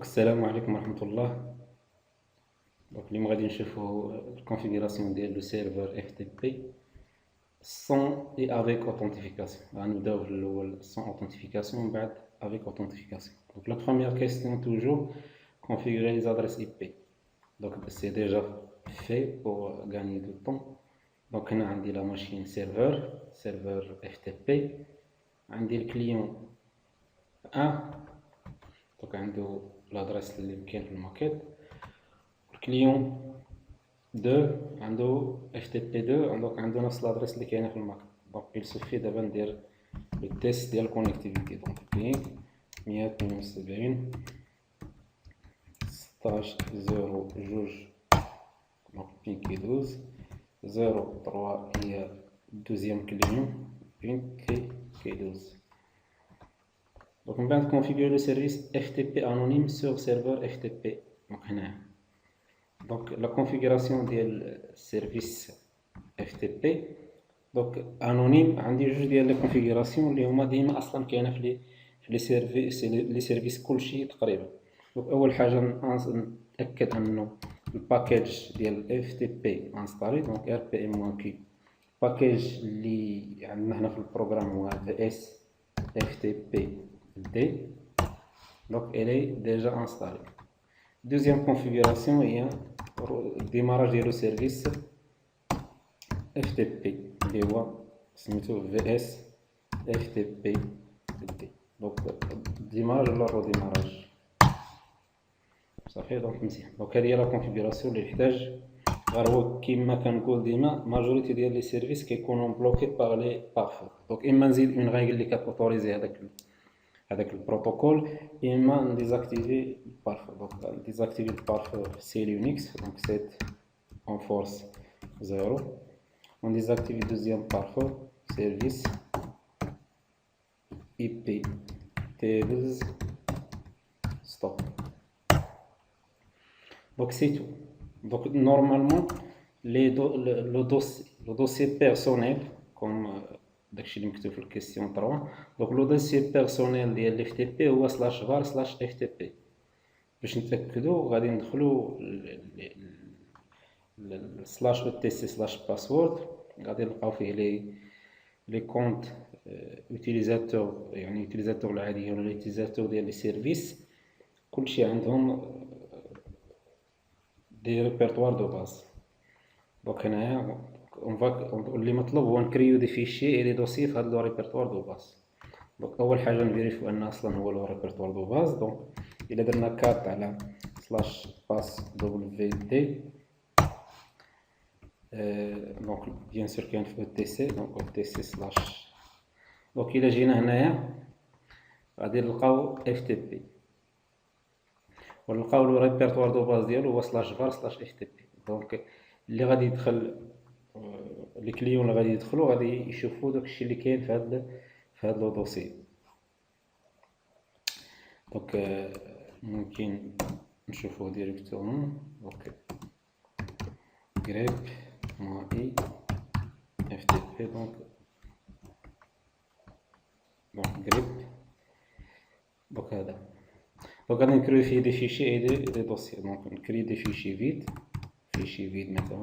السلام عليكم ورحمة الله. اليوم غادي نشوفوا الكونفيغوراسيون ديال لو سيرفر اف تي بي sans et avec authentification. غنبداو في الاول sans authentification ومن بعد avec authentification. Donc la première question toujours, configurer les adresses IP. Donc c'est déjà fait pour gagner du temps. Donc هنا عندي la machine serveur FTP, عندي الكليون 1 دونك عنده l'adresse اللي كاين في الماكيت. الكليون 2 عنده FTP2 دونك عنده نفس الادريس اللي كاينه في الماكيت. دونك il suffit دابا ندير لو تيست ديال الكونيكتيفيتي. دونك بين 172 16 0 جوج دونك بين كيدوز 03 هي دوزيام كليون بين كيدوز. Donc on va configurer le service FTP anonyme sur serveur FTP. Donc, donc la configuration du service FTP donc anonyme عندي جوج ديال لي configuration اللي هما ديما اصلا كاينه في لي سيرفيس كلشي تقريبا. دونك اول حاجه نتاكد انه الباكيج ديال FTP انستالي. دونك rpm-q باكيج اللي عندنا هنا في البروغرام هو vs FTP D, donc elle est déjà installée. Deuxième configuration, il y a le démarrage du service FTP, VS FTP D. Donc démarrage ou redémarrage. Ça fait donc مزيان. Donc هذه هي la configuration اللي يحتاج. غير هو كيما كنقول ديما ماجوريتي ديال لي سيرفيس كيكونوا بلوكي باغ لي بارفو. دونك اما نزيد اون ريغل اللي كتوتوريزي هذاك البروتوكول اما نديزاكتيفي البارفو. دونك نديزاكتيفي البارفو سي لينكس دونك سيت اون فورس 0 ونديزاكتيفي دوزيام بارفو سيرفيس اي بي تيبلز ستوب. دونك سي تو. Donc normalement le dossier personnel comme داكشي اللي مكتوب في الكيستيون 3. دونك لو دوسي بيرسونيل ديال اف تي بي هو /var/ftp. باش نتاكدوا غادي ندخلوا /etc/password غادي نلقاو فيه لي كونت يوتيليزاتور يعني يوتيليزاتور العاديين ولا يوتيليزاتور ديال لي سيرفيس كلشي عندهم دي ريبرتوار دو باز. دونك هنايا اللي مطلوب هو نكريو دي فيشي اي لي دوسي في هاد لو ريبرتوار دو باز. دونك اول حاجه نفيريفيو ان اصلا هو لو ريبرتوار دو باز. دونك الا درنا كات على /pass/wd دونك بيان سور كاين في tc دونك tc/. دونك الا جينا هنايا غادي نلقاو ftp ونلقاو لو ريبرتوار دو باز ديالو هو /var/ftp. دونك اللي غادي يدخل لي كليون اللي غادي يدخلوا غادي يشوفوا داكشي اللي كاين في هاد لو دوسي. دونك ممكن نشوفوه ديريكتومون. دونك grep ماي ftp دونك grep دونك هذا. دونك غادي نكريو فيه دي فيشي اي دي دوسي. دونك نكري دي فيشي فيد مثلا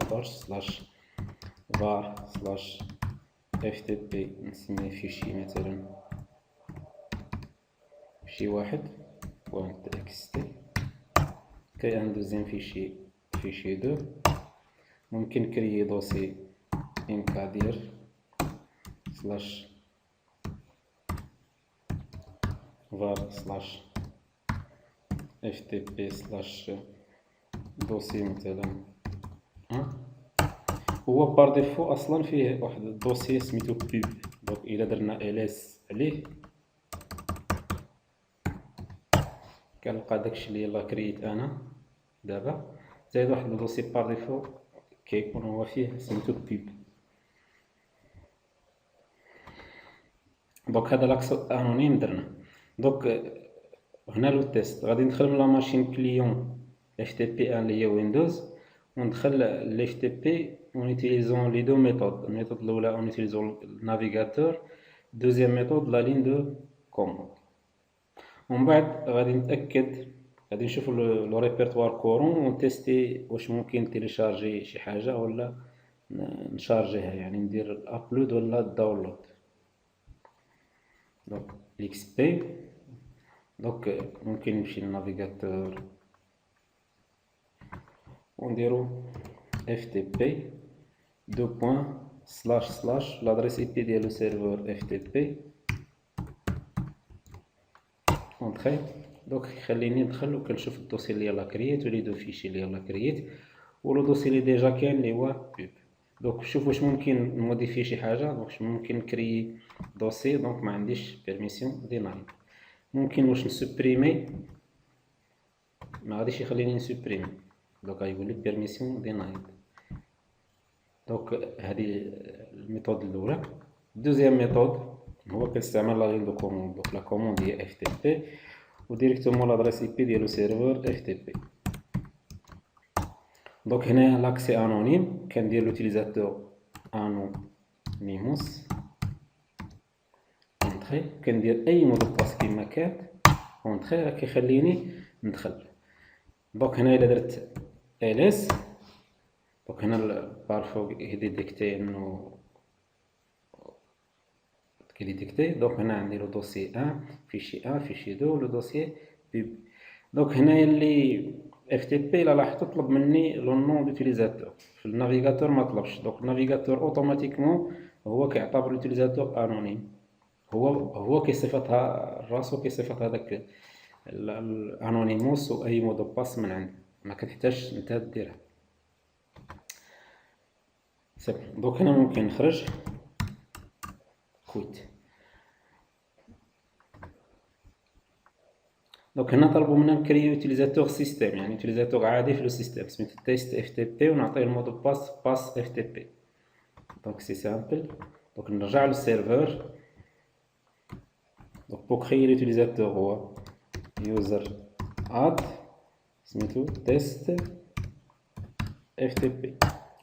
/var/ftp نسميه فيشي مثلا فيشي 1.txt. كاين ان دوزيام فيشي 2. ممكن كريي دوسي انكادير /var/ftp/دوسي مثلا هو بار ديفو اصلا فيه واحد الدوسي سميتو pub. دونك الا درنا ls عليه كنلقى داكشي اللي يلاه كرييت انا دابا زائد واحد الدوسي بار ديفو كيكون هو فيه سميتو pub. دونك هذا لاكس انونيم درنا. دونك هنا لو تيست غادي ندخل من لا ماشين كليون ftp1 اللي هي ويندوز وندخل ل FTP en utilisant les deux méthodes. La méthode الاولى en utilisant le navigateur, deuxième méthode la ligne de commande. ومن بعد غادي نتاكد غادي نشوفو لو ريبرتوار كورون ونتيستي واش ممكن تيليشارجي شي حاجة ولا نشارجيها، يعني ندير الابلود ولا الداونلود. دونك اكس بي، دونك ممكن نمشي للنافيغاتور ونديرو اف تي بي دو بوين سلاش سلاش لادريس اي بي ديال لو سيرفور اف تي بي اونتري. دونك يخليني ندخل وكنشوف الدوسي اللي يلاه كرييت ولي دو فيشي اللي يلاه كرييت ولو دوسي اللي ديجا كاين اللي هو بوب. دونك شوف واش ممكن نموديفي شي حاجه. دونك واش ممكن نكري دوسي، دونك ما عنديش بيرميسيون ديناي. ممكن واش نسوبريمي، ما غاديش يخليني نسوبريمي، دونك غيقول لي بيرميسيون ديناي. دونك هذه الميثود الاولى. دوزيام ميثود هو كنستعمل لا لين دو كوموند. دونك لا كوموند هي اف تي بي وديريكتومون لادريس اي بي ديال سيرفور اف تي بي. دونك هنايا لاكسي انونيم كندير لوتيليزاتور انونيموس اونتري، كندير اي مود دو باس كيما كان اونتري، راه كيخليني ندخل. دونك هنا الا درت ls، دونك هنا بارفو يديتيكتي انه كيديتيكتي. دونك هنا عندي لو دوسي 1 فيشي 1 فيشي 2 لو دوسي بيب. دونك هنايا اللي اف تي بي الا لاحظتوا طلب مني لو نون دوتيليزاتور، في النافيغاتور ما طلبش. دونك النافيغاتور اوتوماتيكمون هو كيعتبر لوتيليزاتور انونيم، هو كيصيفطها راسو، كيصيفط هذاك الانونيموس واي مود دو باس من عنده، ما كتحتاجش نتا ديرها. دونك هنا ممكن نخرج كويت. دونك هنا طلبوا منا نكريو يوتيليزاتور سيستيم، يعني يوتيليزاتور عادي في لو سيستيم سميتو تيست اف تي بي ونعطيه المود دو باس باس اف تي بي. دونك سي سامبل. دونك نرجع للسيرفور. دونك بو كريي لوتيليزاتور هو يوزر اد سميتو تيست اف تي بي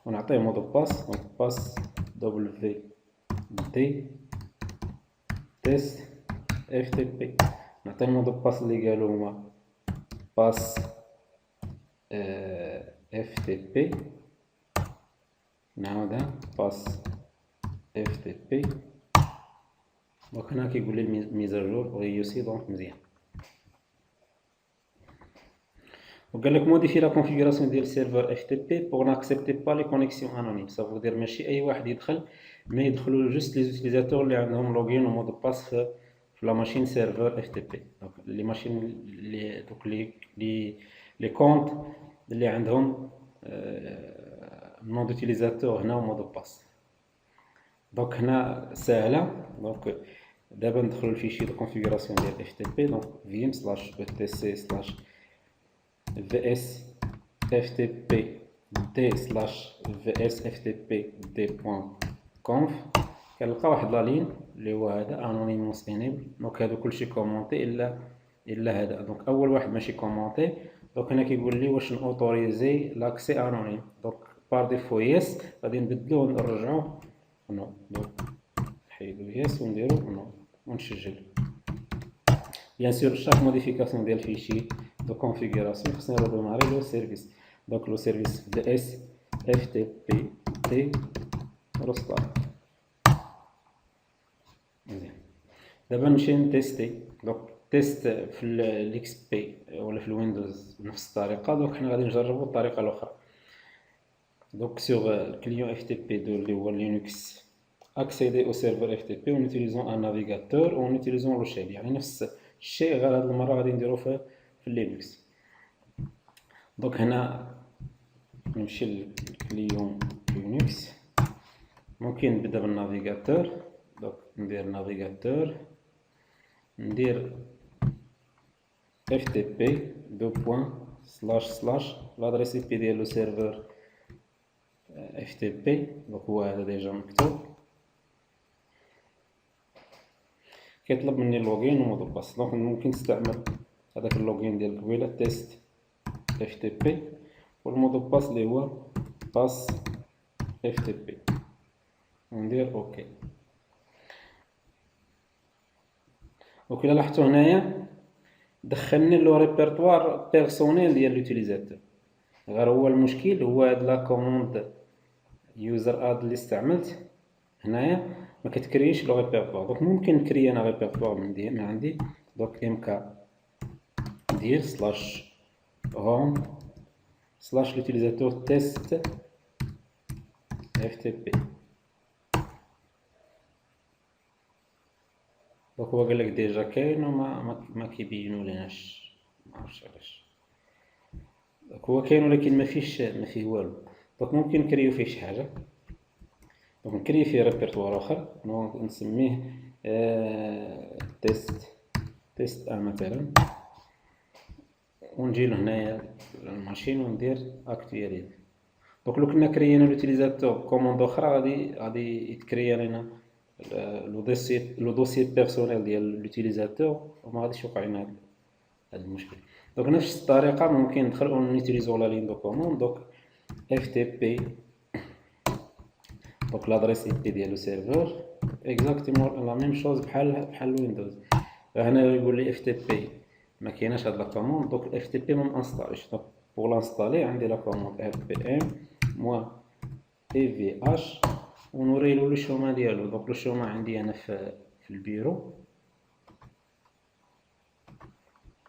ونعطيه مود دو باس. دونك باس دبليو دي تيست اف تي بي. نعطيه مود دو باس اللي قالوا هما باس اف تي بي. نعاودها باس اف تي بي. دونك هنا كيقول لي ميزاجور ريوسي، دونك مزيان. وقال لك موديفي لا كونفيغوراسيون ديال السيرفر اف تي بي بور ناكسبتي با لي كونيكسيون انونيم. سافو دير ماشي اي واحد يدخل، مي يدخلوا جوست لي زوتيليزاتور اللي عندهم لوغين و مود دو باس في لا ماشين سيرفر اف تي بي. دونك لي ماشين لي دوك لي كونت اللي عندهم نون دوتيليزاتور هنا و مود دو باس. دونك هنا ساهله. دونك دابا ندخلوا الفيشي دو كونفيغوراسيون ديال اف تي بي. دونك vim slash etc slash vs ftp d slash vs ftp d.conf. كنلقى واحد لا لين اللي هو هذا انونيموس انيبل. دونك هادو كلشي كومونتي الا هذا. دونك اول واحد ماشي كومونتي. دونك هنا كيقول لي واش نوتوريزي لاكسي انونيم. دونك بار ديفو يس، غادي نبدلوه ونرجعوه نو. دونك نحيدو يس ونديرو نو ونسجل. بيان سور شاك موديفيكاسيون ديال الفيشي دو كونفيغوراسيون خصنا نرودوماري لو سيرفيس. دونك لو سيرفيس دي اس اف تي بي تي روستار. مزيان. دابا نمشي نتيستي. دونك تيست في الاكس بي ولا في الويندوز بنفس الطريقه. دونك حنا غادي نجربوا الطريقه الاخرى. دونك سور الكليون اف تي بي دو اللي هو لينكس accéder au serveur FTP en utilisant un navigateur ou en utilisant le shell. يعني نفس الشيء غير هاد المره غادي نديرو في لينكس. دونك هنا نمشي للكليون لينكس. ممكن نبدا بالنافيغاتور. دونك ندير نافيغاتور، ندير ftp دو بوين سلاش سلاش لادريس اي بي ديال لو سيرفور ftp. دونك هو هذا ديجا مكتوب. كيطلب مني اللوغين ومود باس. دونك ممكن نستعمل هذاك اللوغين ديال قبيله تيست اف تي بي والمود باس اللي هو باس اف تي بي وندير اوكي. دونك الا لاحظتوا هنايا دخلني لو ريبرتوار بيرسونيل ديال لوتيليزاتور. غير هو المشكل هو هاد لا كوموند يوزر اد اللي استعملت هنايا ما كتكريش لو ريبرتوار. دونك ممكن نكري انا ريبرتوار من عندي. دونك ام كا ندير سلاش هوم سلاش لوتيليزاتور تيست اف تي بي. دونك هو قالك ديجا كاين وما ما كيبينو ليناش، معرفتش علاش. دونك هو كاين ولكن ما فيه والو. دونك ممكن نكريو فيه شي حاجه. دونك نكري فيه ريبرتوار اخر نسميه تيست مثلا، ونجي لهنايا الماشين وندير اكتواليزي. دونك لو كنا كريينا لوتيليزاتور كوموند اخرى غادي يتكريا لنا لو دوسي بيرسونيل ديال لوتيليزاتور وما غاديش يوقع لنا هذا المشكل. دونك نفس الطريقه ممكن ندخلو نيتيليزو لا لين دو كوموند. دونك اف تي بي، دونك لادريس اي بي ديال لو سيرفور اكزاكتومون لا ميم شوز بحال ويندوز. هنا يقول لي اف تي بي ما كايناش هاد لا كوموند. دونك اف تي بي ما انستاليش. دونك بور لانستالي عندي لا كوموند اف بي ام موا اي في اش ونوريلو لو شوما ديالو. دونك لو شوما عندي انا في البيرو.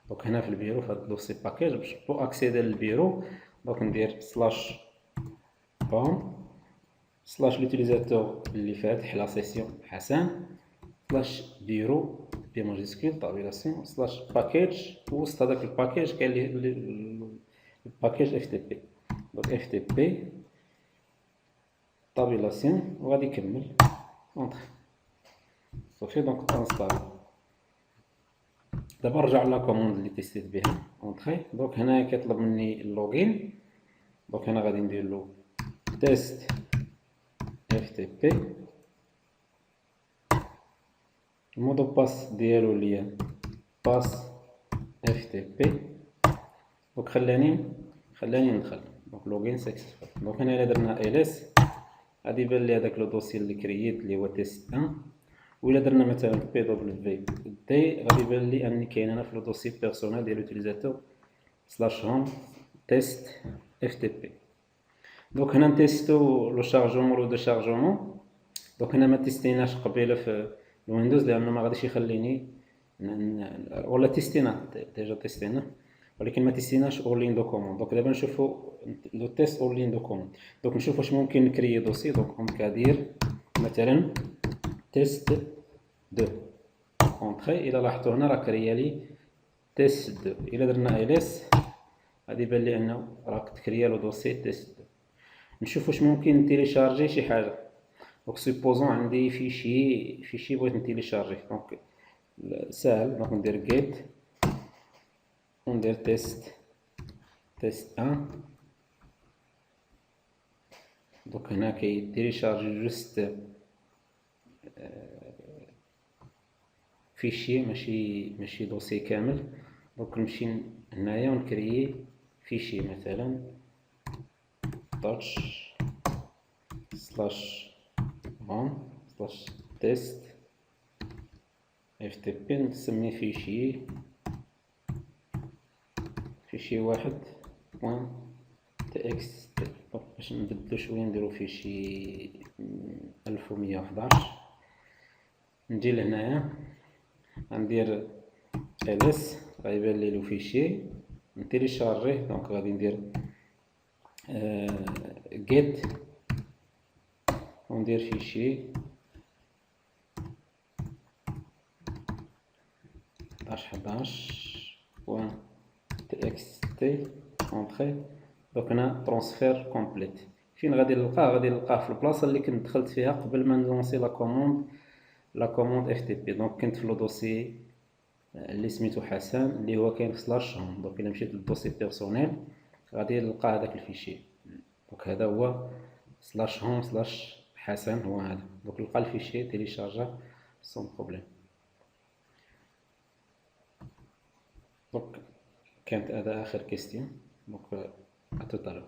دونك هنا في البيرو في هاد الدوسي باكاج باش بو اكسيدي للبيرو. دونك ندير سلاش هوم سلاش لوتيليزاتور اللي فاتح لا سيسيون حسن سلاش بيرو بي ماجيسكول طابيلاسيون سلاش باكاج. وسط هذاك الباكاج كاين الباكاج اف تي بي. دونك اف تي بي طابيلاسيون وغادي يكمل اونطخ صافي. دونك انستال. دابا نرجع لا كوموند اللي تيستيت بها اونطخي. دونك هنايا كيطلب مني اللوغين. دونك هنا غادي ندير له تيست اف تي بي. المودو باس ديالو اللي هي باس اف تي بي. دونك خلاني ندخل. دونك لوغين سكسسفول. دونك هنا الا درنا ls غادي يبان لي هذاك لو دوسي اللي كرييت اللي هو تيست 1. وإلا درنا مثلا بي دبليو في دي غادي يبان لي اني كاين هنا في لو دوسي بيرسونيل ديال لوتيليزاتور سلاش هوم تيست اف تي بي. دونك هنا نتيستو لو شارجمون لو دو شارجمون. دونك هنا ما تيستيناش قبيله في الويندوز لانه ما غاديش يخليني ولا تيستينا ديجا تيستينا ولكن ما تيستيناش اون لين دو كوموند. دونك دابا نشوفو لو تيست اون لين دو كوموند. دونك نشوف واش ممكن نكري دوسي. دونك اون كادير مثلا تيست 2 اونطري. الى لاحظتوا هنا راه كريا لي تيست 2. الى درنا ls غادي يبان لي انه راك تكريا لو دوسي تيست 2. نشوف واش ممكن نتيليشارجي شي حاجه. دونك سيبوزون عندي فيشي بغيت نتيليشارجي. دونك ساهل. دونك ندير جيت وندير تيست 1. دونك هنا كيتيليشارجي جوست فيشي ماشي دوسي كامل. دونك نمشي هنايا ونكريي فيشي مثلا تاتش سلاش هوم سلاش تيست اف تي بي. نسمي فيشي واحد بوان تي اكس تي. باش نبدلو شويه نديرو فيشي 1111. نجي لهنايا غندير ls غيبان لي لو فيشي نتيليشارجيه. دونك غادي ندير جيت وندير فيشي 11.txt اونطري. دونك هنا ترانسفير كومبليت. فين غادي نلقاه؟ غادي نلقاه في البلاصه اللي كنت دخلت فيها قبل ما نلونسي لا كوموند اف تي بي. دونك كنت في لو دوسي اللي سميتو حسن اللي هو كاين في سلاش هوم. دونك الا مشيت للدوسي بيرسونيل غادي نلقى هذاك الفيشي. دونك هذا هو سلاش هوم سلاش حسن هو هذا. دونك نلقى الفيشي تيليشارجا سون بروبليم. دونك كانت هذا اخر كيستيون. دونك ا توت